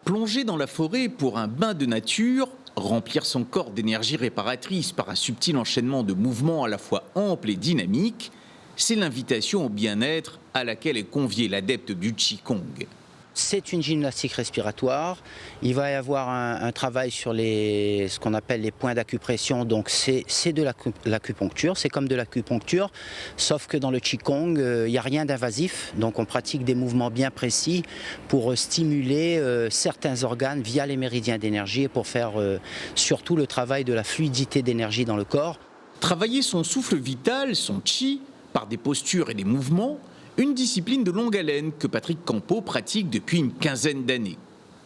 Plonger dans la forêt pour un bain de nature, remplir son corps d'énergie réparatrice par un subtil enchaînement de mouvements à la fois amples et dynamiques, c'est l'invitation au bien-être à laquelle est convié l'adepte du Qigong. C'est une gymnastique respiratoire. Il va y avoir un travail sur ce qu'on appelle les points d'acupression. Donc c'est de l'acupuncture, c'est comme de l'acupuncture, sauf que dans le Qigong, il n'y a rien d'invasif. Donc on pratique des mouvements bien précis pour stimuler certains organes via les méridiens d'énergie et pour faire surtout le travail de la fluidité d'énergie dans le corps. Travailler son souffle vital, son Qi, par des postures et des mouvements, une discipline de longue haleine que Patrick Campeau pratique depuis une quinzaine d'années.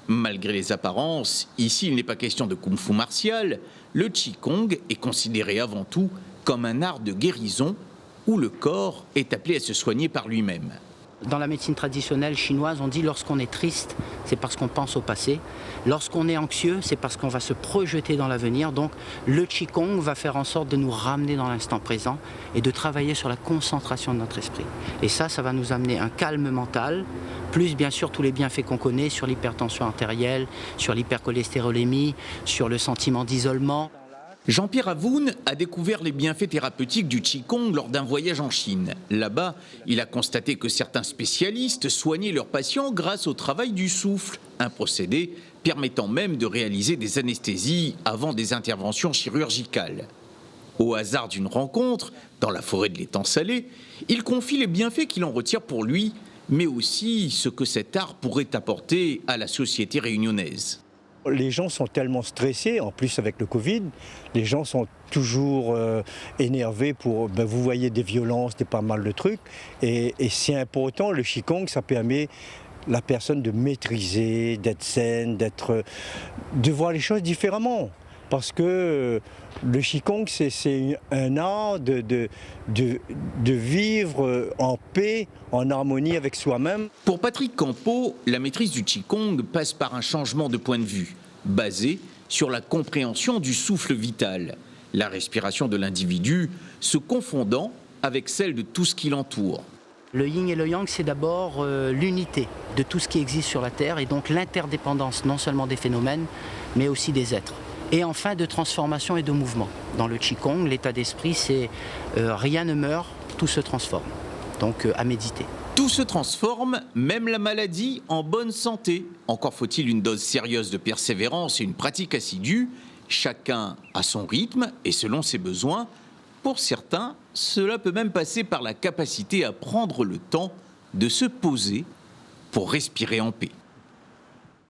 Malgré les apparences, ici il n'est pas question de kung-fu martial, le Qigong est considéré avant tout comme un art de guérison où le corps est appelé à se soigner par lui-même. Dans la médecine traditionnelle chinoise, on dit lorsqu'on est triste, c'est parce qu'on pense au passé. Lorsqu'on est anxieux, c'est parce qu'on va se projeter dans l'avenir. Donc le Qigong va faire en sorte de nous ramener dans l'instant présent et de travailler sur la concentration de notre esprit. Et ça va nous amener un calme mental, plus bien sûr tous les bienfaits qu'on connaît sur l'hypertension artérielle, sur l'hypercholestérolémie, sur le sentiment d'isolement. Jean-Pierre Avoun a découvert les bienfaits thérapeutiques du Qigong lors d'un voyage en Chine. Là-bas, il a constaté que certains spécialistes soignaient leurs patients grâce au travail du souffle, un procédé permettant même de réaliser des anesthésies avant des interventions chirurgicales. Au hasard d'une rencontre, dans la forêt de l'étang salé, il confie les bienfaits qu'il en retire pour lui, mais aussi ce que cet art pourrait apporter à la société réunionnaise. Les gens sont tellement stressés, en plus avec le Covid, les gens sont toujours énervés vous voyez des violences, pas mal de trucs. Et c'est important, le Qigong, ça permet la personne de maîtriser, d'être saine, de voir les choses différemment. Parce que le Qigong, c'est un art de vivre en paix, en harmonie avec soi-même. Pour Patrick Campeau, la maîtrise du Qigong passe par un changement de point de vue, basé sur la compréhension du souffle vital, la respiration de l'individu se confondant avec celle de tout ce qui l'entoure. Le yin et le yang, c'est d'abord l'unité de tout ce qui existe sur la Terre et donc l'interdépendance non seulement des phénomènes, mais aussi des êtres. Et enfin de transformation et de mouvement. Dans le Qigong, l'état d'esprit, c'est rien ne meurt, tout se transforme. Donc à méditer. Tout se transforme, même la maladie, en bonne santé. Encore faut-il une dose sérieuse de persévérance et une pratique assidue, chacun à son rythme et selon ses besoins. Pour certains, cela peut même passer par la capacité à prendre le temps de se poser pour respirer en paix.